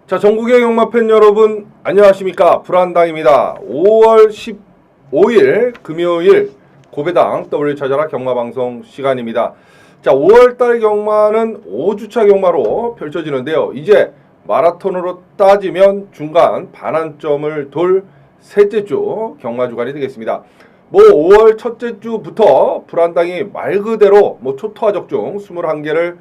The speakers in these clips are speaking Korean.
자, 전국의 경마팬 여러분 안녕하십니까? 불안당입니다. 5월 15일 금요일 고배당 W 찾아라 경마방송 시간입니다. 자, 5월달 경마는 5주차 경마로 펼쳐지는데요. 이제 마라톤으로 따지면 중간 반환점을 돌 셋째 주 경마 주간이 되겠습니다. 5월 첫째 주부터 불안당이 말 그대로 초토화 적중 21개를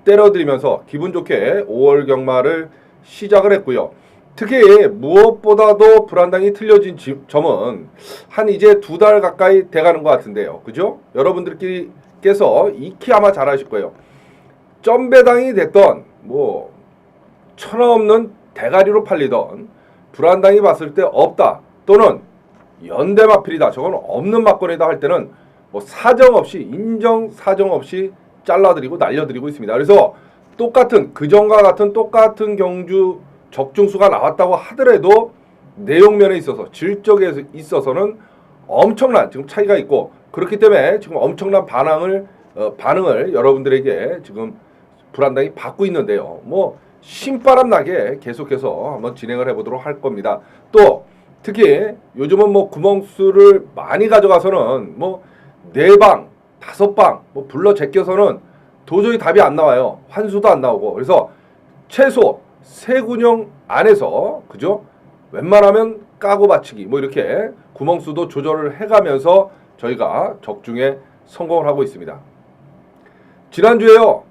때려드리면서 기분 좋게 5월 경마를 시작을 했고요. 특히 무엇보다도 불안당이 틀려진 점은 한 이제 2달 가까이 돼가는 것 같은데요. 그죠? 여러분들께서 익히 아마 잘 아실 거예요. 점배당이 됐던 천하없는 대가리로 팔리던 불안당이 봤을 때 없다 또는 연대마필이다 저건 없는 막걸리다 할 때는 사정없이 인정 사정없이 잘라드리고 날려드리고 있습니다. 그래서 똑같은 그전과 같은 똑같은 경주 적중수가 나왔다고 하더라도 내용면에 있어서 질적에 있어서는 엄청난 지금 차이가 있고 그렇기 때문에 지금 엄청난 반응을 여러분들에게 지금 불안당이 받고 있는데요. 신바람 나게 계속해서 한번 진행을 해보도록 할 겁니다. 또 특히 요즘은 구멍수를 많이 가져가서는 4방, 5방 불러 제껴서는 도저히 답이 안 나와요. 환수도 안 나오고. 그래서 최소 3군형 안에서 그죠? 웬만하면 까고 받치기 이렇게 구멍수도 조절을 해가면서 저희가 적중에 성공을 하고 있습니다. 지난주에요.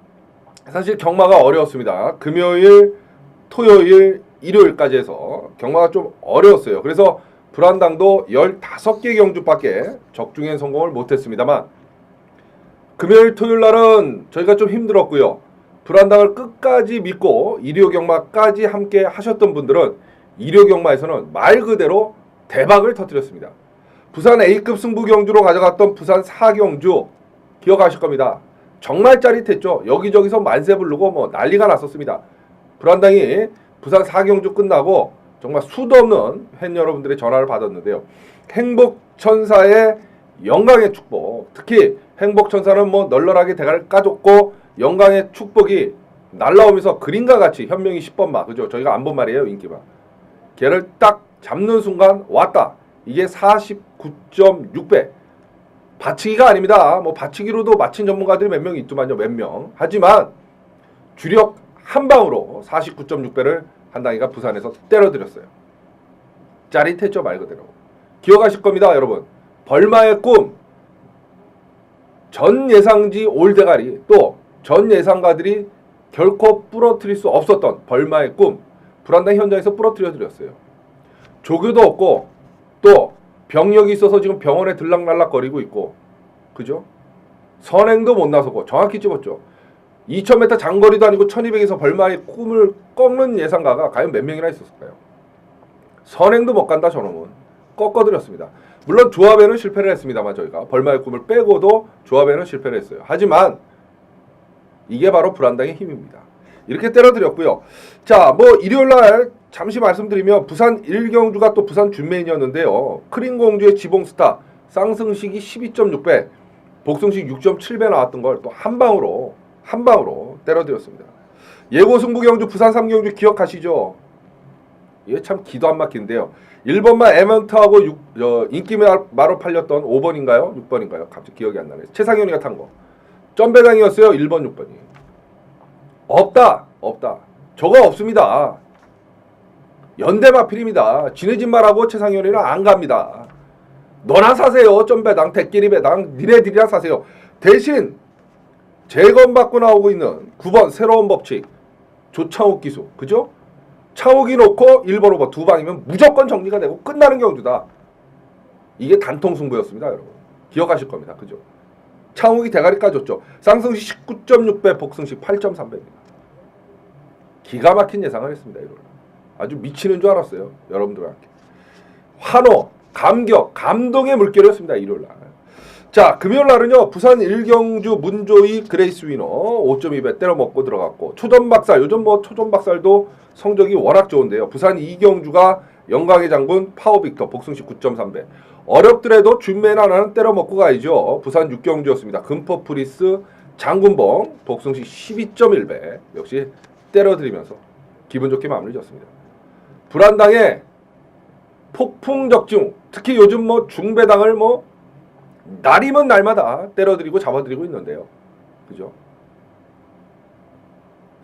사실 경마가 어려웠습니다. 금요일, 토요일, 일요일까지 해서 경마가 좀 어려웠어요. 그래서 불안당도 15개 경주밖에 적중에 성공을 못했습니다만 금요일, 토요일 날은 저희가 좀 힘들었고요. 불안당을 끝까지 믿고 일요 경마까지 함께 하셨던 분들은 일요 경마에서는 말 그대로 대박을 터뜨렸습니다. 부산 A급 승부 경주로 가져갔던 부산 4경주 기억하실 겁니다. 정말 짜릿했죠. 여기저기서 만세 부르고 난리가 났었습니다. 불안당이 부산 4경주 끝나고 정말 수도 없는 팬 여러분들의 전화를 받았는데요. 행복천사의 영광의 축복, 특히 행복천사는 널널하게 대가를 까줬고 영광의 축복이 날라오면서 그림과 같이 현명히 10번마 그죠? 저희가 안 본 말이에요. 인기마 걔를 딱 잡는 순간 왔다. 이게 49.6배 받치기가 아닙니다. 받치기로도 마친 전문가들이 몇 명 있더만요. 몇 명. 하지만 주력 한 방으로 49.6배를 한당이가 부산에서 때려드렸어요. 짜릿했죠. 말 그대로. 기억하실 겁니다. 여러분. 벌마의 꿈, 전 예상지 올대가리, 또 전 예상가들이 결코 부러뜨릴 수 없었던 벌마의 꿈, 불안당 현장에서 부러뜨려드렸어요. 조교도 없고 또 병력이 있어서 지금 병원에 들락날락거리고 있고 그죠? 선행도 못 나서고 정확히 집었죠. 2000m 장거리도 아니고 1200에서 벌마의 꿈을 꺾는 예상가가 과연 몇 명이나 있었을까요? 선행도 못 간다 저놈은 꺾어드렸습니다. 물론 조합에는 실패를 했습니다만 저희가 벌마의 꿈을 빼고도 조합에는 실패를 했어요. 하지만 이게 바로 불안당의 힘입니다. 이렇게 때려드렸고요. 자, 일요일날 잠시 말씀드리면 부산 1경주가 또 부산 준메인이었는데요. 크린공주의 지봉스타 쌍승식이 12.6배 복승식 6.7배 나왔던 걸 또 한 방으로 때려드렸습니다. 예고 승부 경주 부산 3경주 기억하시죠? 이게 참 기도 안 막히는데요. 1번만 에먼트하고 인기마로 팔렸던 5번인가요? 6번인가요? 갑자기 기억이 안 나네요. 최상현이가 탄 거. 점배당이었어요. 1번, 6번이. 없다. 저거 없습니다. 연대마필입니다. 지네 집 말하고 최상현이는 안 갑니다. 너나 사세요. 점배당, 대끼리 배당, 니네들이나 사세요. 대신 재검받고 나오고 있는 9번 새로운 법칙 조창욱 기수. 그죠? 창욱이 놓고 1번, 5번 두 방이면 무조건 정리가 되고 끝나는 경주다. 이게 단통 승부였습니다. 여러분. 기억하실 겁니다. 그죠? 창욱이 대가리 까줬죠. 쌍승식 19.6배, 복승식 8.3배입니다. 기가 막힌 예상을 했습니다. 이걸. 아주 미치는 줄 알았어요. 여러분들과 함께. 환호, 감격, 감동의 물결이었습니다. 일요일날. 자, 금요일날은요. 부산 1경주 문조이 그레이스 위너 5.2배 때려먹고 들어갔고 초전박살, 요즘 초전박살도 성적이 워낙 좋은데요. 부산 2경주가 영광의 장군 파워빅터 복승식 9.3배. 어렵더라도 준매나 하나는 때려먹고 가야죠. 부산 6경주였습니다. 금포프리스 장군봉 복승식 12.1배 역시 때려드리면서 기분 좋게 마무리 졌습니다. 불안당의 폭풍 적중, 특히 요즘 뭐 중배당을 뭐 날이면 날마다 때려드리고 잡아드리고 있는데요. 그죠?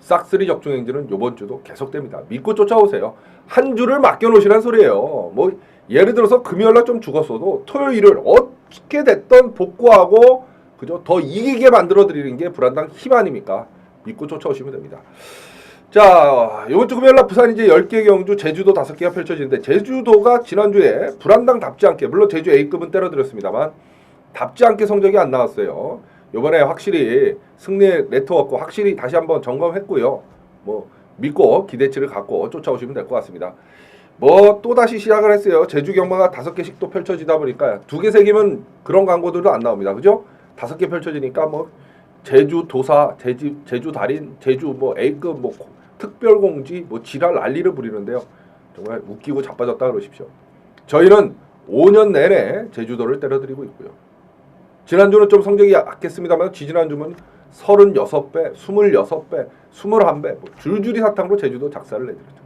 싹쓸이 적중 행진은 요번 주도 계속됩니다. 믿고 쫓아오세요. 한 주를 맡겨놓으시란 소리예요. 뭐 예를 들어서 금요일날 좀 죽었어도 토요일을 어떻게 됐던 복구하고 그죠? 더 이기게 만들어드리는 게 불안당 힘 아닙니까? 믿고 쫓아오시면 됩니다. 자, 이번 주 금요일날 부산 이제 10개 경주, 제주도 5개가 펼쳐지는데 제주도가 지난주에 불안당답지 않게, 물론 제주 A급은 때려드렸습니다만 답지 않게 성적이 안 나왔어요. 이번에 확실히 승리의 네트워크 확실히 다시 한번 점검했고요. 뭐 믿고 기대치를 갖고 쫓아오시면 될 것 같습니다. 뭐 또다시 시작을 했어요. 제주 경마가 5개씩 또 펼쳐지다 보니까 2개, 3개면 그런 광고들도 안 나옵니다. 그죠? 5개 펼쳐지니까 뭐 제주 도사, 제주 달인, 제주 뭐 A급 뭐 특별공지 뭐 지랄 난리를 부리는데요. 정말 웃기고 자빠졌다 그러십시오. 저희는 5년 내내 제주도를 때려드리고 있고요. 지난주는 좀 성적이 약했습니다만 지지난주는 36배, 26배, 21배 뭐 줄줄이 사탕으로 제주도 작사를 내드렸죠.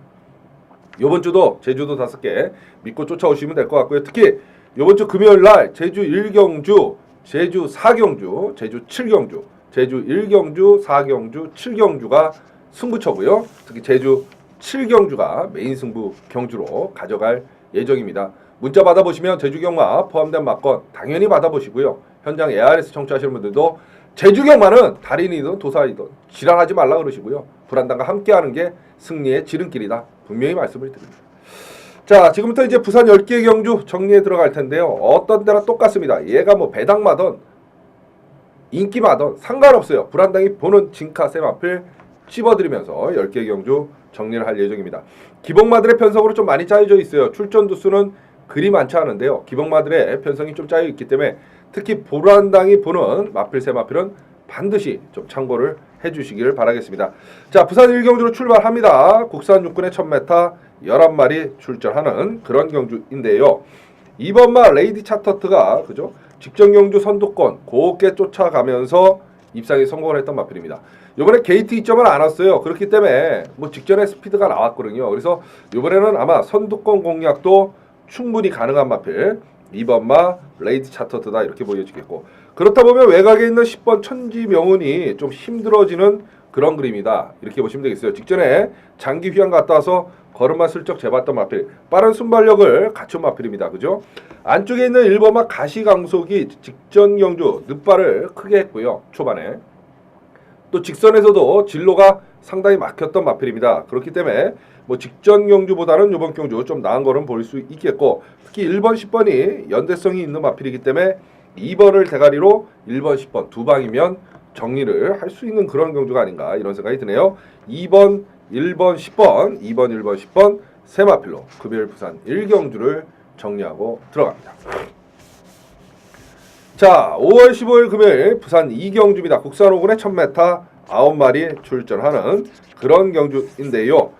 이번 주도 제주도 5개 믿고 쫓아오시면 될 것 같고요. 특히 이번 주 금요일날 제주 1경주, 제주 4경주, 제주 7경주, 제주 1경주, 4경주, 7경주가 승부처고요. 특히 제주 7경주가 메인 승부 경주로 가져갈 예정입니다. 문자 받아보시면 제주경마 포함된 막건 당연히 받아보시고요. 현장 ARS 청취하시는 분들도 제주경마는 달인이든 도사이든 지랄하지 말라 그러시고요. 불안당과 함께하는 게 승리의 지름길이다. 분명히 말씀을 드립니다. 자, 지금부터 이제 부산 10개 경주 정리에 들어갈 텐데요. 어떤 데나 똑같습니다. 얘가 뭐 배당마든 인기마든 상관없어요. 불안당이 보는 진카 셈 앞을 씹어드리면서 10개 경주 정리를 할 예정입니다. 기복마들의 편성으로 좀 많이 짜여져 있어요. 출전 두수는 그리 많지 않은데요. 기복마들의 편성이 좀 짜여 있기 때문에 특히 불안당이 보는 마필 세 마필은 반드시 좀 참고를 해주시길 바라겠습니다. 자, 부산 1경주로 출발합니다. 국산 육군의 1000m 11마리 출전하는 그런 경주인데요. 이번 마 레이디 차터트가 그죠? 직전 경주 선두권 곱게 쫓아가면서 입상에 성공을 했던 마필입니다. 이번에 게이트 2점을 안 왔어요. 그렇기 때문에 뭐 직전에 스피드가 나왔거든요. 그래서 이번에는 아마 선두권 공략도 충분히 가능한 마필 2번마 레이디 차터트다 이렇게 보여지겠고, 그렇다 보면 외곽에 있는 10번 천지명운이 좀 힘들어지는 그런 그림이다 이렇게 보시면 되겠어요. 직전에 장기 휴양 갔다 와서 걸음만 슬쩍 재봤던 마필, 빠른 순발력을 갖춘 마필입니다. 그죠? 안쪽에 있는 1번마 가시강속이 직전 경주 늦발을 크게 했고요. 초반에 또 직선에서도 진로가 상당히 막혔던 마필입니다. 그렇기 때문에 뭐 직전 경주보다는 이번 경주 좀 나은 거는 볼 수 있겠고, 특히 1번, 10번이 연대성이 있는 마필이기 때문에 2번을 대가리로 1번, 10번 두 방이면 정리를 할 수 있는 그런 경주가 아닌가 이런 생각이 드네요. 2번, 1번, 10번, 2번, 1번, 10번 세 마필로 금요일 부산 1경주를 정리하고 들어갑니다. 자, 5월 15일 금요일 부산 2경주입니다. 국산 5군의 1000m 9마리 출전하는 그런 경주인데요.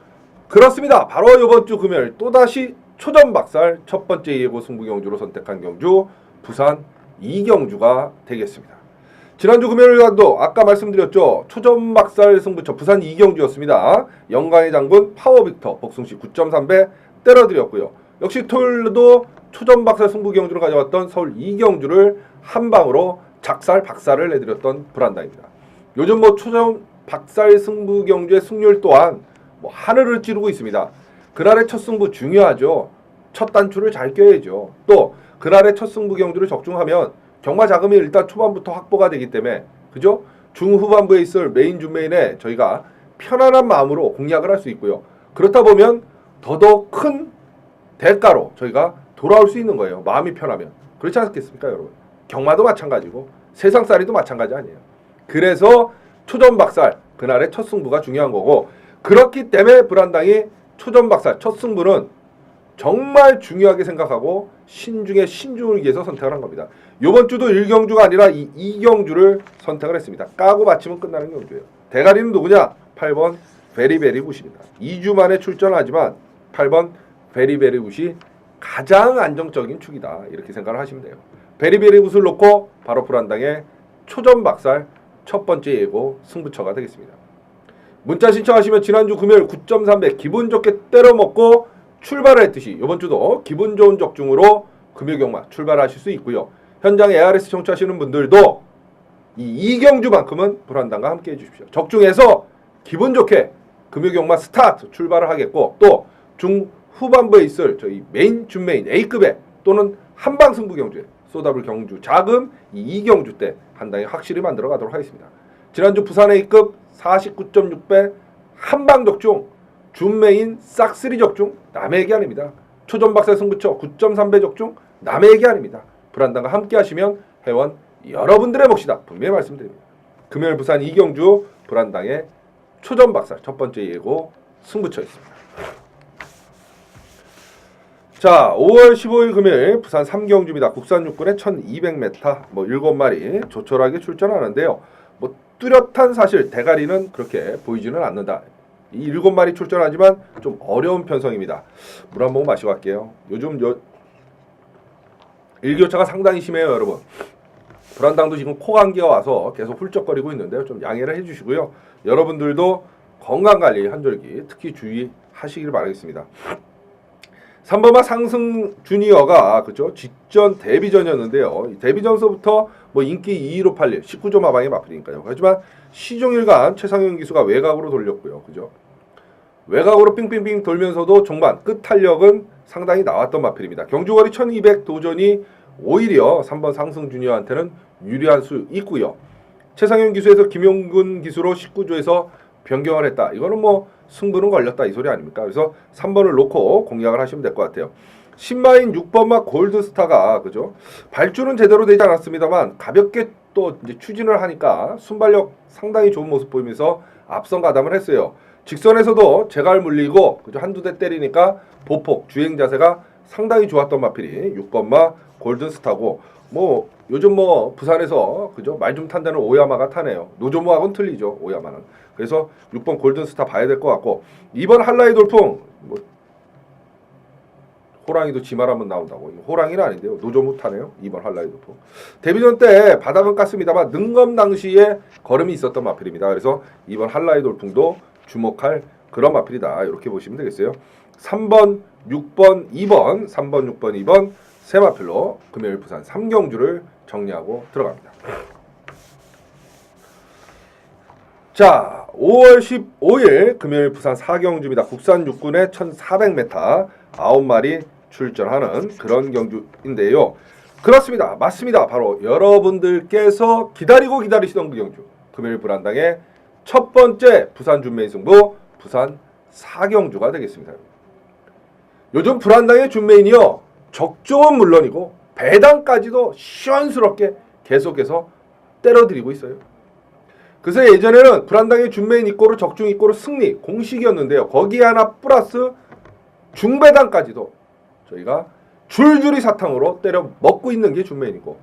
그렇습니다. 바로 이번 주 금요일 또다시 초전박살 첫 번째 예고 승부 경주로 선택한 경주 부산 2경주가 되겠습니다. 지난주 금요일간도 아까 말씀드렸죠. 초전박살 승부처 부산 2경주였습니다. 영광의 장군 파워빅터 복숭씨 9.3배 때려드렸고요. 역시 토요일도 초전박살 승부 경주로 가져왔던 서울 2경주를 한 방으로 작살 박살을 내드렸던 불안당입니다. 요즘 뭐 초전박살 승부 경주의 승률 또한 뭐 하늘을 찌르고 있습니다. 그날의 첫 승부 중요하죠. 첫 단추를 잘 껴야죠. 또 그날의 첫 승부 경주를 적중하면 경마 자금이 일단 초반부터 확보가 되기 때문에 그죠? 중후반부에 있을 메인 준메인에 저희가 편안한 마음으로 공략을 할 수 있고요. 그렇다 보면 더더욱 큰 대가로 저희가 돌아올 수 있는 거예요. 마음이 편하면. 그렇지 않겠습니까, 여러분? 경마도 마찬가지고 세상살이도 마찬가지 아니에요. 그래서 초전박살 그날의 첫 승부가 중요한 거고, 그렇기 때문에 불안당이 초전박살 첫 승부는 정말 중요하게 생각하고 신중에 신중을 위해서 선택을 한 겁니다. 이번 주도 1경주가 아니라 2경주를 선택을 했습니다. 까고 받치면 끝나는 경주예요. 대가리는 누구냐? 8번 베리베리 굿입니다. 2주 만에 출전하지만 8번 베리베리 굿이 가장 안정적인 축이다 이렇게 생각을 하시면 돼요. 베리베리 굿을 놓고 바로 불안당의 초전박살 첫 번째 예고 승부처가 되겠습니다. 문자 신청하시면 지난주 금요일 9.3배 기분 좋게 때려먹고 출발을 했듯이 이번 주도 기분 좋은 적중으로 금요경마 출발하실 수 있고요. 현장 ARS 청취하시는 분들도 이 이경주만큼은 불안당과 함께 해주십시오. 적중해서 기분 좋게 금요경마 스타트 출발을 하겠고 또 중후반부에 있을 저희 메인 준메인 A급에 또는 한방 승부 경주에 쏟아불 경주 자금 이 이경주 때 한 당에 확실히 만들어 가도록 하겠습니다. 지난주 부산 A급 49.6배 한방 적중 준메인 싹쓸이 적중 남의 얘기 아닙니다. 초전박사 승부처 9.3배 적중 남의 얘기 아닙니다. 불안당과 함께 하시면 회원 여러분들의 몫이다 분명히 말씀드립니다. 금요일 부산 이경주 불안당의 초전박사 첫 번째 예고 승부처였습니다. 자, 5월 15일 금요일 부산 3경주입니다. 국산 육군의 1200m 7마리 조촐하게 출전하는데요. 뚜렷한 사실 대가리는 그렇게 보이지는 않는다. 이 7마리 출전하지만 좀 어려운 편성입니다. 물 한 모금 마시고 갈게요. 요즘 일교차가 상당히 심해요, 여러분. 불안당도 지금 코 감기가 와서 계속 훌쩍거리고 있는데요. 좀 양해를 해주시고요. 여러분들도 건강관리 한절기 특히 주의하시길 바라겠습니다. 3번마 상승 주니어가 그죠? 직전 데뷔전이었는데요. 데뷔전서부터 인기 2위로 팔릴 19점 하방의 마필이니까요. 하지만 시종일관 최상현 기수가 외곽으로 돌렸고요. 그죠? 외곽으로 삥삥삥 돌면서도 종반 끝 탄력은 상당히 나왔던 마필입니다. 경주거리 1200 도전이 오히려 3번 상승 주니어한테는 유리할 수 있고요. 최상현 기수에서 김용근 기수로 19조에서 변경을 했다. 이거는 승부는 걸렸다 이 소리 아닙니까? 그래서 3번을 놓고 공략을 하시면 될 것 같아요. 신마인 6번마 골드스타가 그죠? 발주는 제대로 되지 않았습니다만 가볍게 또 이제 추진을 하니까 순발력 상당히 좋은 모습 보이면서 앞선 가담을 했어요. 직선에서도 제갈 물리고 그죠? 한두 대 때리니까 보폭 주행 자세가 상당히 좋았던 마필이 6번마 골든스타고 요즘 부산에서 그죠? 말 좀 탄다는 오야마가 타네요. 노조모하고는 틀리죠. 오야마는. 그래서 6번 골든스타 봐야 될 것 같고 2번 한라이 돌풍 호랑이도 지말하면 나온다고. 호랑이는 아닌데요. 노조모 타네요. 2번 한라이 돌풍. 데뷔전 때 바닥은 깠습니다만 능검 당시에 걸음이 있었던 마필입니다. 그래서 2번 한라이 돌풍도 주목할 그런 마필이다. 이렇게 보시면 되겠어요. 3번, 6번, 2번, 3번, 6번, 2번 세 마필로 금요일 부산 3경주를 정리하고 들어갑니다. 자, 5월 15일 금요일 부산 4경주입니다. 국산 육군의 1400m 9마리 출전하는 그런 경주인데요. 그렇습니다. 맞습니다. 바로 여러분들께서 기다리시던 그 경주. 금요일 불안당의 첫 번째 부산 준메인 승부 부산 4경주가 되겠습니다. 요즘 불안당의 준메인이요. 적중은 물론이고 배당까지도 시원스럽게 계속해서 때려드리고 있어요. 그래서 예전에는 불안당의 준메인 입고로 적중 입고로 승리 공식이었는데요. 거기에 하나 플러스 중배당까지도 저희가 줄줄이 사탕으로 때려 먹고 있는 게 준메인이고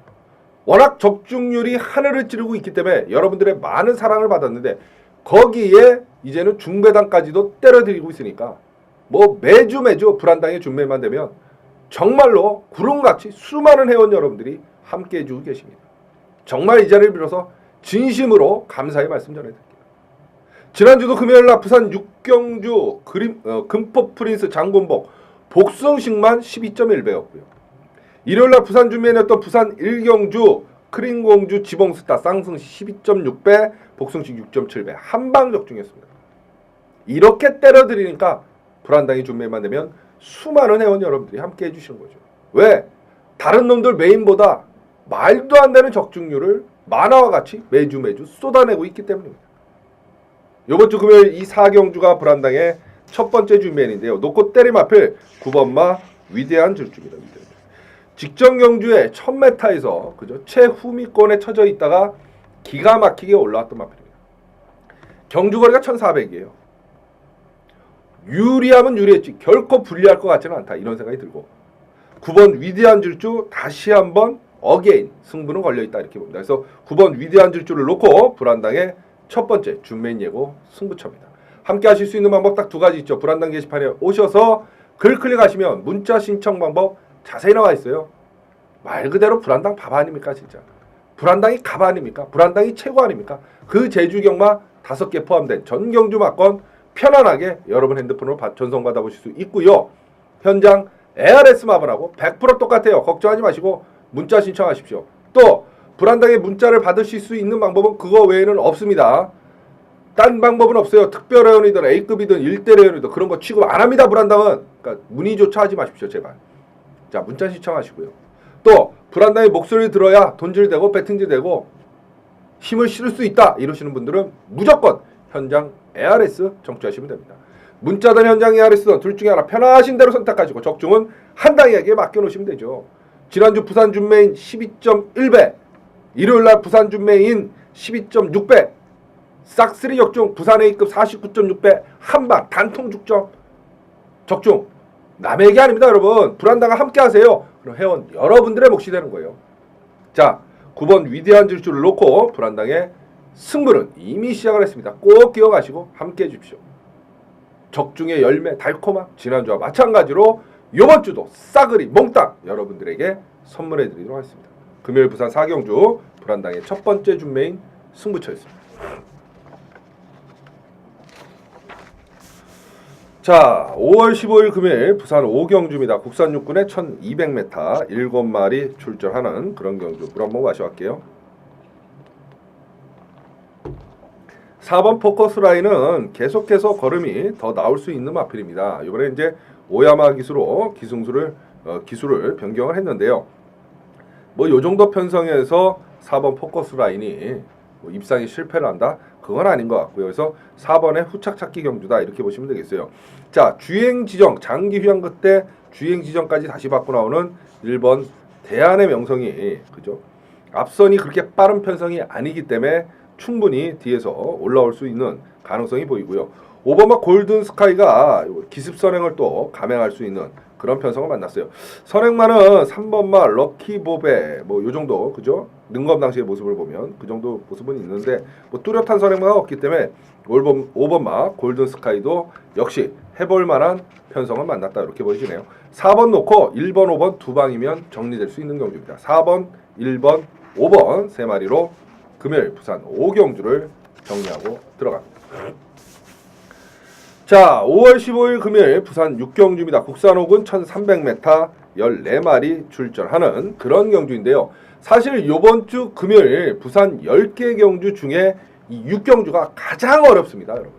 워낙 적중률이 하늘을 찌르고 있기 때문에 여러분들의 많은 사랑을 받았는데 거기에 이제는 중배당까지도 때려드리고 있으니까 매주 불안당의 준메인만 되면 정말로 구름같이 수많은 회원 여러분들이 함께 해주고 계십니다. 정말 이 자리를 빌어서 진심으로 감사의 말씀 전해드릴게요. 지난주도 금요일날 부산 6경주 금포 프린스 장군복 복승식만 12.1배였고요. 일요일날 부산 준비해냈던 부산 1경주 크린공주 지봉스타 쌍승 12.6배 복승식 6.7배 한방 적중이었습니다. 이렇게 때려드리니까 불안당이 준비만 되면 수많은 회원 여러분들이 함께 해주시는 거죠. 왜? 다른 놈들 메인보다 말도 안 되는 적중률을 만화와 같이 매주 쏟아내고 있기 때문입니다. 이번 주 금요일 이 4경주가 불안당의 첫 번째 준비인데요. 놓고 때림 앞을 9번마 위대한 질주입니다. 직전 경주에 1000m에서 그죠? 최후미권에 처져 있다가 기가 막히게 올라왔던 마필입니다. 경주거리가 1400이에요. 유리하면 유리했지 결코 불리할 것 같지는 않다. 이런 생각이 들고 9번 위대한 질주 다시 한번 어게인 승부는 걸려있다 이렇게 봅니다. 그래서 9번 위대한 질주를 놓고 불안당의 첫 번째 준메인 예고 승부처입니다. 함께 하실 수 있는 방법 딱 두 가지 있죠. 불안당 게시판에 오셔서 글 클릭하시면 문자 신청 방법 자세히 나와 있어요. 말 그대로 불안당 밥 아닙니까 진짜. 불안당이 갑 아닙니까? 불안당이 최고 아닙니까? 그 제주경마 5개 포함된 전경주 막건 편안하게 여러분 핸드폰으로 전송받아 보실 수 있고요. 현장 ARS 마블하고 100% 똑같아요. 걱정하지 마시고 문자 신청하십시오. 또 불안당의 문자를 받으실 수 있는 방법은 그거 외에는 없습니다. 딴 방법은 없어요. 특별 회원이든 A급이든 1대 회원이든 그런 거 취급 안 합니다. 불안당은. 그러니까 문의조차 하지 마십시오. 제발. 자, 문자 신청하시고요. 또 불안당의 목소리를 들어야 돈질되고 배팅질되고 힘을 실을 수 있다 이러시는 분들은 무조건 현장 ARS 청취하시면 됩니다. 문자든 현장 ARS든 둘 중에 하나 편하신 대로 선택하시고 적중은 한 당에게 맡겨놓으시면 되죠. 지난주 부산 준메인 12.1배, 일요일날 부산 준메인 12.6배, 싹쓸이 적중 부산 A급 49.6배 한방 단통 죽점 적중. 남의 얘기 아닙니다, 여러분. 불안당과 함께 하세요. 그럼 회원 여러분들의 몫이 되는 거예요. 자, 9번 위대한 질주를 놓고 불안당의 승부는 이미 시작을 했습니다. 꼭 기억하시고 함께 해주십시오. 적중의 열매 달콤한 지난주와 마찬가지로 이번 주도 싸그리 몽땅 여러분들에게 선물해 드리도록 하겠습니다. 금요일 부산 4경주 불안당의 첫 번째 준메인 승부처였습니다. 자, 5월 15일 금요일 부산 5경주입니다. 국산 육군의 1200m 7마리 출전하는 그런 경주. 물 한번 마셔갈게요. 4번 포커스 라인은 계속해서 걸음이 더 나올 수 있는 마필입니다. 이번에 이제 오야마 기수로 기술을 변경을 했는데요. 뭐 요 정도 편성에서 4번 포커스 라인이 뭐 입상이 실패를 한다? 그건 아닌 것 같고요. 그래서 4번의 후착 찾기 경주다 이렇게 보시면 되겠어요. 자, 주행 지정 장기 휴양그 때 주행 지정까지 다시 받고 나오는 1번 대안의 명성이 그죠? 앞선이 그렇게 빠른 편성이 아니기 때문에 충분히 뒤에서 올라올 수 있는 가능성이 보이고요. 5번마 골든 스카이가 기습 선행을 또 감행할 수 있는 그런 편성을 만났어요. 선행마는 3번마 럭키보베 뭐 요 정도 그죠? 능검 당시의 모습을 보면 그 정도 모습은 있는데 뭐 뚜렷한 선행마가 없기 때문에 5번마 골든 스카이도 역시 해볼 만한 편성을 만났다 이렇게 보여지네요. 4번 놓고 1번, 5번 두 방이면 정리될 수 있는 경주입니다. 4번, 1번, 5번 세 마리로 금요일 부산 5경주를 정리하고 들어갑니다. 자, 5월 15일 금요일 부산 6경주입니다. 국산 옥은 1300m 14마리 출전하는 그런 경주인데요. 사실 이번 주 금요일 부산 10개 경주 중에 이 6경주가 가장 어렵습니다, 여러분.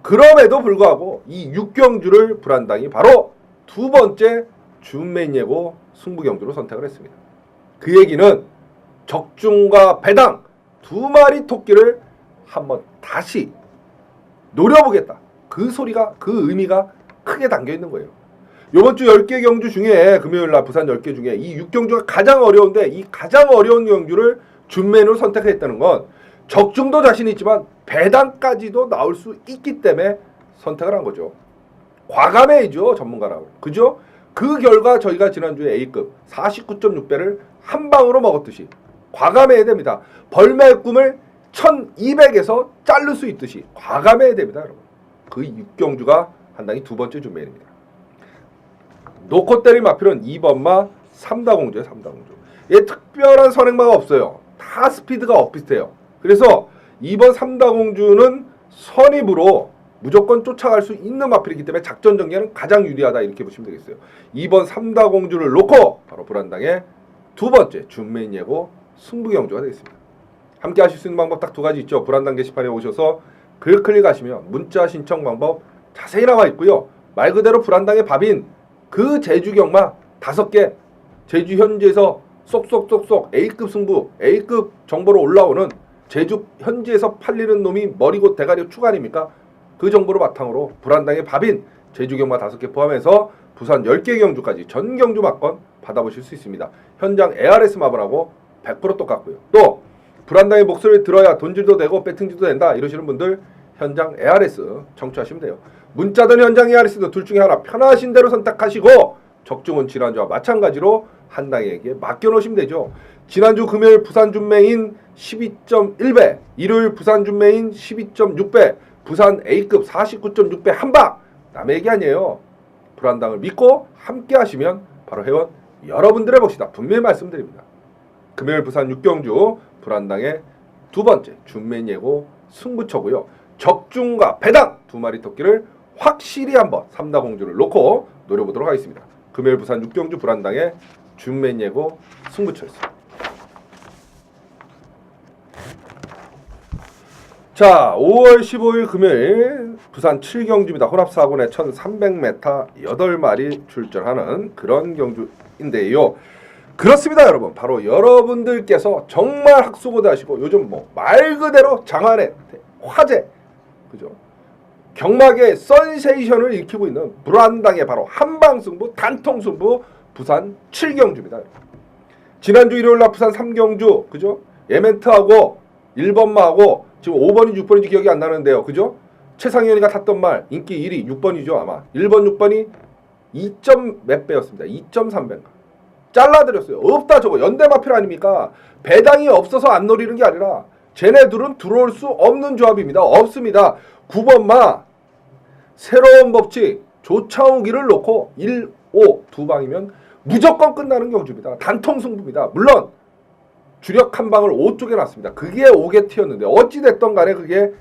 그럼에도 불구하고 이 6경주를 불안당이 바로 두 번째 준메인 예고 승부 경주로 선택을 했습니다. 그 얘기는 적중과 배당 두 마리 토끼를 한번 다시 노려보겠다. 그 소리가 그 의미가 크게 담겨 있는 거예요. 이번 주 10개 경주 중에 금요일날 부산 10개 중에 이 6경주가 가장 어려운데 이 가장 어려운 경주를 준메인으로 선택했다는 건 적중도 자신 있지만 배당까지도 나올 수 있기 때문에 선택을 한 거죠. 과감해야죠, 전문가라고. 그죠? 그 결과 저희가 지난주에 A급 49.6배를 한 방으로 먹었듯이 과감해야 됩니다. 벌매의 꿈을 1200에서 자를 수 있듯이 과감해야 됩니다, 여러분. 그 6경주가 한 당이 두 번째 준메인입니다. 놓고 때릴 마필은 2번마 3다공주예요. 3다공주. 얘 특별한 선행마가 없어요. 다 스피드가 엇비슷해요. 그래서 2번 3다공주는 선입으로 무조건 쫓아갈 수 있는 마필이기 때문에 작전 전개는 가장 유리하다 이렇게 보시면 되겠어요. 2번 3다공주를 놓고 바로 불안당의 두 번째 준메인 예고 승부 경주가 되겠습니다. 함께 하실 수 있는 방법 딱 두 가지 있죠. 불안당 게시판에 오셔서 글 클릭하시면 문자 신청 방법 자세히 나와 있고요. 말 그대로 불안당의 밥인 그 제주 경마 5개 제주 현지에서 쏙쏙쏙쏙 A급 승부 A급 정보로 올라오는 제주 현지에서 팔리는 놈이 머리고 대가리 추가 아닙니까? 그 정보를 바탕으로 불안당의 밥인 제주 경마 5개 포함해서 부산 10개 경주까지 전 경주 막건 받아보실 수 있습니다. 현장 ARS 마블하고 100% 똑같고요. 또 불안당의 목소리를 들어야 돈질도 되고 배팅질도 된다 이러시는 분들 현장 ARS 청취하시면 돼요. 문자든 현장 ARS든 둘 중에 하나 편하신 대로 선택하시고 적중은 지난주와 마찬가지로 한 당에게 맡겨놓으시면 되죠. 지난주 금요일 부산 준메인 12.1배, 일요일 부산 준메인 12.6배, 부산 A급 49.6배 한방 남의 얘기 아니에요. 불안당을 믿고 함께 하시면 바로 회원 여러분들의 몫이다. 분명히 말씀드립니다. 금요일 부산 6경주 불안당의 두 번째 준메인 예고 승부처고요. 적중과 배당 두 마리 토끼를 확실히 한번 삼다공주를 놓고 노려보도록 하겠습니다. 금요일 부산 6경주 불안당의 준맨 예고 승부처였습니다. 자, 5월 15일 금요일 부산 7경주입니다. 혼합사군의 1300m 8마리 출전하는 그런 경주인데요. 그렇습니다, 여러분. 바로 여러분들께서 정말 학수고대하시고 요즘 뭐 말 그대로 장안의 화제, 그죠? 경막의 선세이션을 일으키고 있는 불안당의 바로 한방승부, 단통승부 부산 7경주입니다. 지난주 일요일날 부산 3경주, 그죠? 예멘트하고 1번마하고 지금 5번인지 6번인지 기억이 안 나는데요. 그죠? 최상현이가 탔던 말 인기 1위 6번이죠 아마. 1번 6번이 2점 몇 배였습니다. 2.3배인가. 잘라드렸어요. 없다 저거 연대마필 아닙니까? 배당이 없어서 안 노리는 게 아니라 쟤네들은 들어올 수 없는 조합입니다. 없습니다. 9번마 새로운 법칙 조창욱이를 놓고 1, 5 두 방이면 무조건 끝나는 경주입니다. 단통 승부입니다. 물론 주력 한 방을 5쪽에 놨습니다. 그게 5개 튀었는데 어찌됐던 간에 그게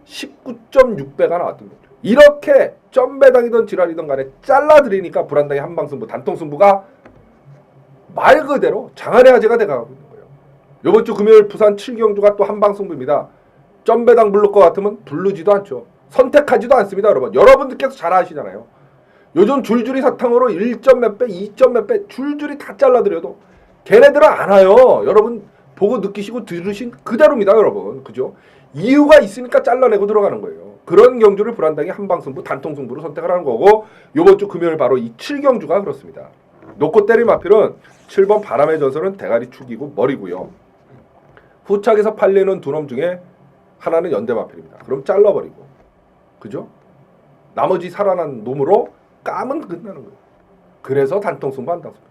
19.6배가 나왔던 거죠. 이렇게 점배당이든 지랄이든 간에 잘라드리니까 불안당의 한방승부 단통승부가 말 그대로 장안의 화제가 돼가고 있는 거예요. 이번 주 금요일 부산 7경주가 또 한방승부입니다. 점배당 부를 것 같으면 부르지도 않죠. 선택하지도 않습니다. 여러분들께서 잘 아시잖아요. 요즘 줄줄이 사탕으로 1점 몇 배, 2점 몇 배 줄줄이 다 잘라드려도 걔네들은 안 와요. 여러분 보고 느끼시고 들으신 그대로입니다. 여러분. 그죠? 이유가 있으니까 잘라내고 들어가는 거예요. 그런 경주를 불안당이 한방승부, 단통승부로 선택을 하는 거고 요번 주 금요일 바로 이 7경주가 그렇습니다. 놓고 때릴 마필은 7번 바람의 전설은 대가리 축이고 머리고요. 후착에서 팔리는 두 놈 중에 하나는 연대마필입니다. 그럼 잘라버리고 그죠? 나머지 살아난 놈으로 까면 끝나는 거예요. 그래서 단통승부, 한방승부.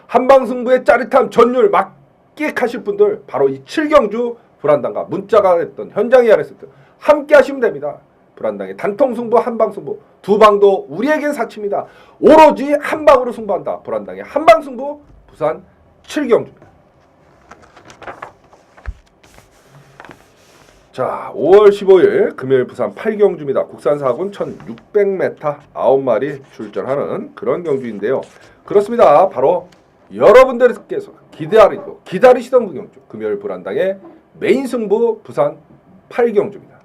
한방승부의 짜릿함, 전율 막객하실 분들 바로 이 7경주 불안당과 문자가 했던 현장에 알았을 때 함께 하시면 됩니다. 불안당의 단통승부, 한방승부 두 방도 우리에겐 사치입니다. 오로지 한방으로 승부한다. 불안당의 한방승부 부산 7경주입니다. 자, 5월 15일 금요일 부산 8경주입니다. 국산 4군 1600m 9마리 출전하는 그런 경주인데요. 그렇습니다. 바로 여러분들께서 기다리시던 그 경주 금요일 불안당의 메인 승부 부산 8경주입니다.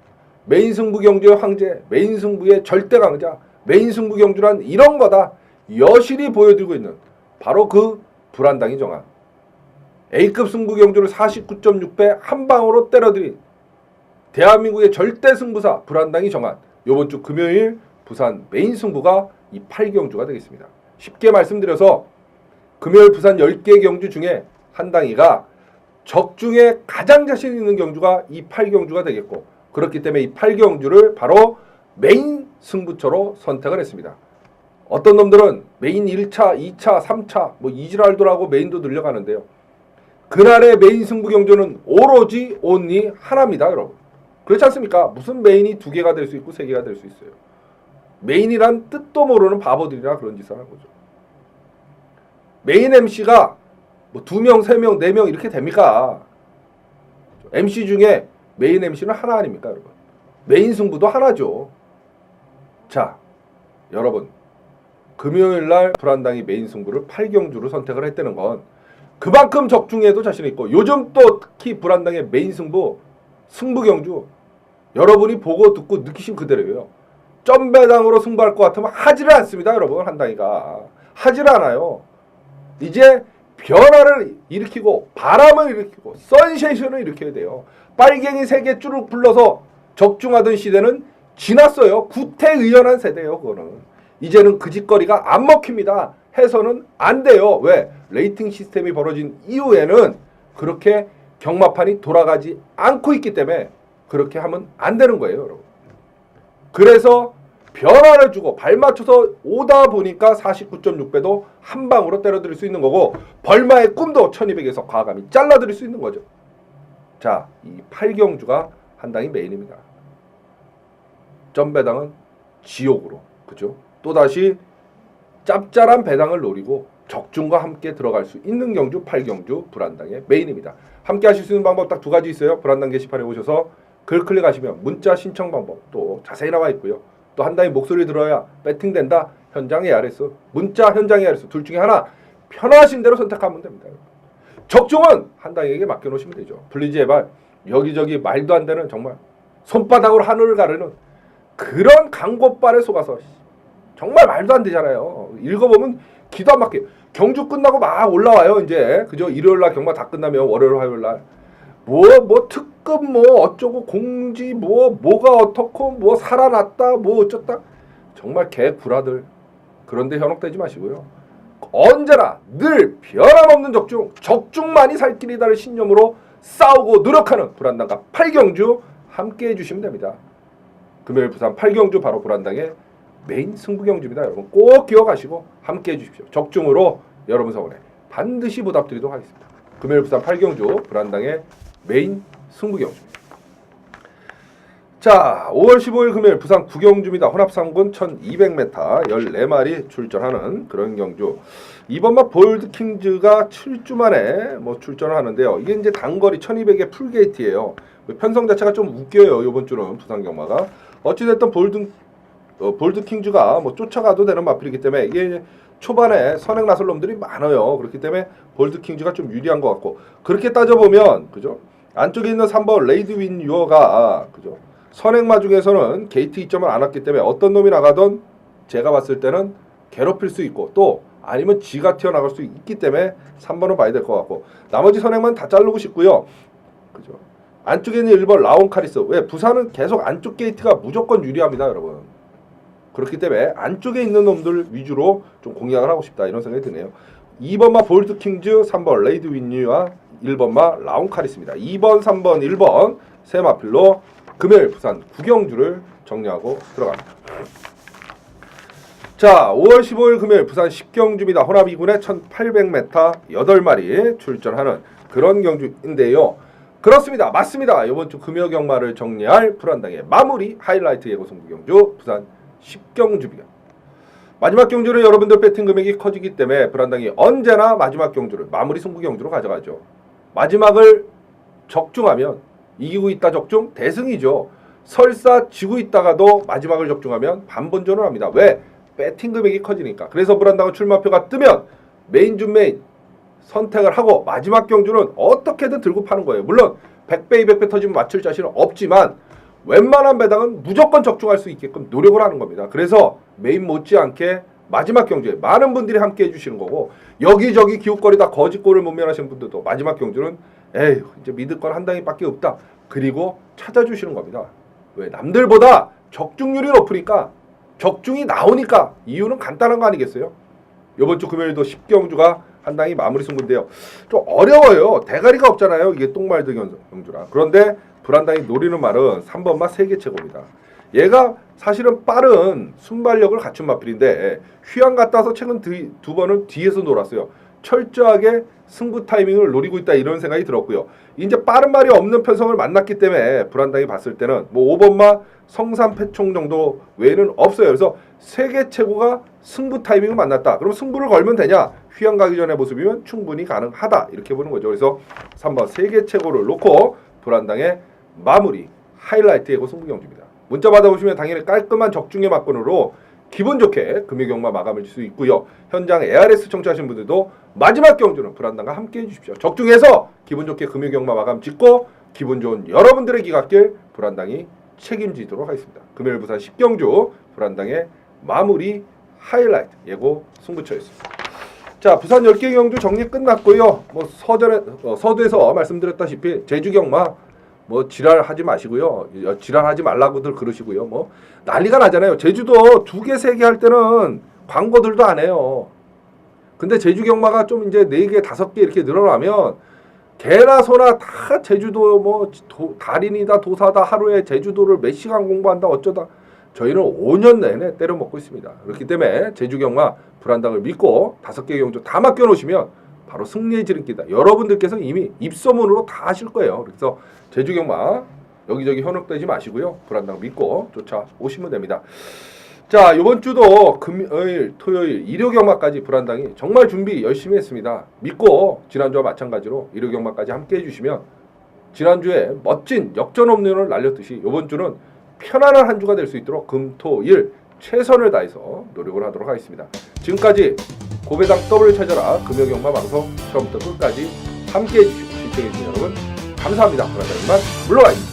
메인 승부 경주의 황제, 메인 승부의 절대 강자, 메인 승부 경주란 이런 거다 여실히 보여드리고 있는 바로 그 불안당이 정한 A급 승부 경주를 49.6배 한 방으로 때려들인 대한민국의 절대 승부사 불안당이 정한 이번 주 금요일 부산 메인 승부가 이 8경주가 되겠습니다. 쉽게 말씀드려서 금요일 부산 10개 경주 중에 한 당이가 적중에 가장 자신 있는 경주가 이 8경주가 되겠고 그렇기 때문에 이 8경주를 바로 메인 승부처로 선택을 했습니다. 어떤 놈들은 메인 1차, 2차, 3차 뭐 이지랄도라고 메인도 늘려가는데요. 그날의 메인 승부 경주는 오로지 온리 하나입니다. 여러분. 그렇지 않습니까? 무슨 메인이 2개가 될 수 있고 3개가 될 수 있어요. 메인이란 뜻도 모르는 바보들이라 그런 짓을 하는 거죠. 메인 MC가 뭐 2명, 3명, 4명 이렇게 됩니까? MC 중에 메인 MC는 하나 아닙니까, 여러분? 메인 승부도 하나죠. 자, 여러분. 금요일 날 불안당이 메인 승부를 8경주로 선택을 했다는 건 그만큼 적중에도 자신 있고 요즘 또 특히 불안당의 메인 승부 경주 여러분이 보고 듣고 느끼신 그대로예요. 점배당으로 승부할 것 같으면 하지를 않습니다. 여러분 한당이가 하지를 않아요. 이제 변화를 일으키고 바람을 일으키고 선세이션을 일으켜야 돼요. 빨갱이 세계 쭈룩 불러서 적중하던 시대는 지났어요. 구태의연한 세대예요. 그거는 이제는 그 짓거리가 안 먹힙니다. 해서는 안 돼요. 왜? 레이팅 시스템이 벌어진 이후에는 그렇게 경마판이 돌아가지 않고 있기 때문에 그렇게 하면 안 되는 거예요. 여러분. 그래서 변화를 주고 발 맞춰서 오다 보니까 49.6배도 한 방으로 때려드릴 수 있는 거고 벌마의 꿈도 1200에서 과감히 잘라드릴 수 있는 거죠. 자, 이 8경주가 한 당이 메인입니다. 점배당은 지옥으로, 그죠? 또다시 짭짤한 배당을 노리고 적중과 함께 들어갈 수 있는 경주 8경주 불안당의 메인입니다. 함께 하실 수 있는 방법 딱 2가지 있어요. 불안당 게시판에 오셔서 글 클릭하시면 문자 신청 방법 또 자세히 나와 있고요. 또 한다의 목소리 들어야 배팅된다. 현장 ARS, 문자 현장 ARS 둘 중에 하나 편하신 대로 선택하면 됩니다. 적중은 한당에게 맡겨놓으시면 되죠. 플리즈 제발 여기저기 말도 안 되는 정말 손바닥으로 하늘을 가르는 그런 광고빨에 속아서 정말 말도 안 되잖아요. 읽어보면 기도 안 막혀요. 경주 끝나고 막 올라와요. 이제 그죠? 일요일날 경마 다 끝나면 월요일 화요일날 뭐 특급 뭐 어쩌고 공지 뭐가 어떻고 뭐 살아났다 뭐 어쩌다 정말 개구라들 그런데 현혹되지 마시고요. 언제나 늘 변함없는 적중만이 살 길이다를 신념으로 싸우고 노력하는 불안당과 팔경주 함께 해주시면 됩니다. 금요일 부산 팔경주 바로 불안당의 메인 승부경주입니다. 여러분 꼭 기억하시고 함께 해주십시오. 적중으로 여러분 성원에 반드시 보답드리도록 하겠습니다. 금요일 부산 팔경주 불안당의 메인 승부경주입니다. 자, 5월 15일 금요일 부산 구경주입니다. 혼합상군 1200m 14마리 출전하는 그런 경주. 이번만 볼드킹즈가 7주 만에 출전을 하는데요. 이게 이제 단거리 1200의 풀게이트예요. 편성 자체가 좀 웃겨요. 이번 주는 부산 경마가. 어찌됐든 볼드킹즈가 쫓아가도 되는 마필이기 때문에 이게 초반에 선행 나설 놈들이 많아요. 그렇기 때문에 볼드킹즈가 좀 유리한 것 같고 그렇게 따져보면 그죠? 안쪽에 있는 3번 레이드 윈 유어가 그죠? 선행마 중에서는 게이트 이점을 안 왔기 때문에 어떤 놈이 나가던 제가 봤을 때는 괴롭힐 수 있고 또 아니면 지가 튀어나갈 수 있기 때문에 3번은 봐야 될 것 같고 나머지 선행만 다 자르고 싶고요. 그죠? 안쪽에 있는 1번 라온카리스. 왜? 부산은 계속 안쪽 게이트가 무조건 유리합니다, 여러분. 그렇기 때문에 안쪽에 있는 놈들 위주로 좀 공략을 하고 싶다 이런 생각이 드네요. 2번마 볼드킹즈, 3번 레이드 윈유와 1번마 라온카리스입니다. 2번, 3번, 1번 세 마필로 금요일 부산 구경주를 정리하고 들어갑니다. 자, 5월 15일 금요일 부산 10경주입니다. 호남이군의 1800m 8마리 출전하는 그런 경주인데요. 그렇습니다. 맞습니다. 이번 주 금요 경마를 정리할 불안당의 마무리 하이라이트 예고 승부 경주 부산 10경주입니다. 마지막 경주는 여러분들 배팅 금액이 커지기 때문에 불안당이 언제나 마지막 경주를 마무리 승부 경주로 가져가죠. 마지막을 적중하면 이기고 있다 적중 대승이죠. 설사 지고 있다가도 마지막을 적중하면 반본전을 합니다. 왜? 배팅 금액이 커지니까. 그래서 불안당은 출마표가 뜨면 메인 준 메인 선택을 하고 마지막 경주는 어떻게든 들고 파는 거예요. 물론 100배 200배 터지면 맞출 자신은 없지만 웬만한 배당은 무조건 적중할 수 있게끔 노력을 하는 겁니다. 그래서 메인 못지않게 마지막 경주에 많은 분들이 함께 해주시는 거고 여기저기 기웃거리다 거짓골을 문면하시는 분들도 마지막 경주는 에휴 이제 믿을 건 한 당이밖에 없다. 그리고 찾아주시는 겁니다. 왜? 남들보다 적중률이 높으니까 적중이 나오니까 이유는 간단한 거 아니겠어요? 이번 주 금요일도 10경주가 한 당이 마무리 승부인데요. 좀 어려워요. 대가리가 없잖아요. 이게 똥말드 경주라. 그런데 불안당이 노리는 말은 3번마 세계최고입니다. 얘가 사실은 빠른 순발력을 갖춘 마필인데 휴양 갔다 와서 최근 두 번은 뒤에서 놀았어요. 철저하게 승부 타이밍을 노리고 있다 이런 생각이 들었고요. 이제 빠른 말이 없는 편성을 만났기 때문에 불안당이 봤을 때는 5번마 성산패총 정도 외에는 없어요. 그래서 세계 최고가 승부 타이밍을 만났다. 그럼 승부를 걸면 되냐? 휴양 가기 전의 모습이면 충분히 가능하다. 이렇게 보는 거죠. 그래서 3번 세계 최고를 놓고 불안당의 마무리 하이라이트 예고 승부 경주입니다. 문자 받아보시면 당연히 깔끔한 적중의 막건으로 기분 좋게 금요경마 마감을 줄 수 있고요. 현장 ARS 청취하신 분들도 마지막 경주는 불안당과 함께 해주십시오. 적중해서 기분 좋게 금요경마 마감 짓고 기분 좋은 여러분들의 기각길 불안당이 책임지도록 하겠습니다. 금요일 부산 10경주 불안당의 마무리 하이라이트 예고 승부처였습니다. 자, 부산 10개 경주 정리 끝났고요. 서두에서 말씀드렸다시피 제주 경마 지랄하지 마시고요. 지랄하지 말라고들 그러시고요. 난리가 나잖아요. 제주도 2개, 3개 할 때는 광고들도 안 해요. 근데 제주 경마가 좀 이제 4개, 5개 이렇게 늘어나면 개나 소나 다 제주도 달인이다 도사다 하루에 제주도를 몇 시간 공부한다 어쩌다 저희는 5년 내내 때려 먹고 있습니다. 그렇기 때문에 제주 경마 불안당을 믿고 5개 경주 다 맡겨놓으시면 바로 승리의 지름길이다. 여러분들께서 이미 입소문으로 다 하실 거예요. 그래서 제주 경마 여기저기 현혹되지 마시고요. 불안당 믿고 쫓아오시면 됩니다. 자, 이번 주도 금요일, 토요일, 일요 경마까지 불안당이 정말 준비 열심히 했습니다. 믿고 지난주와 마찬가지로 일요 경마까지 함께 해주시면 지난주에 멋진 역전 홈런을 날렸듯이 이번 주는 편안한 한 주가 될 수 있도록 금, 토, 일 최선을 다해서 노력을 하도록 하겠습니다. 지금까지 고배당 더블을 찾아라 금요경마 방송 처음부터 끝까지 함께해 주시고 시청해 주신 여러분 감사합니다. 그러다 이만 물러가겠습니다.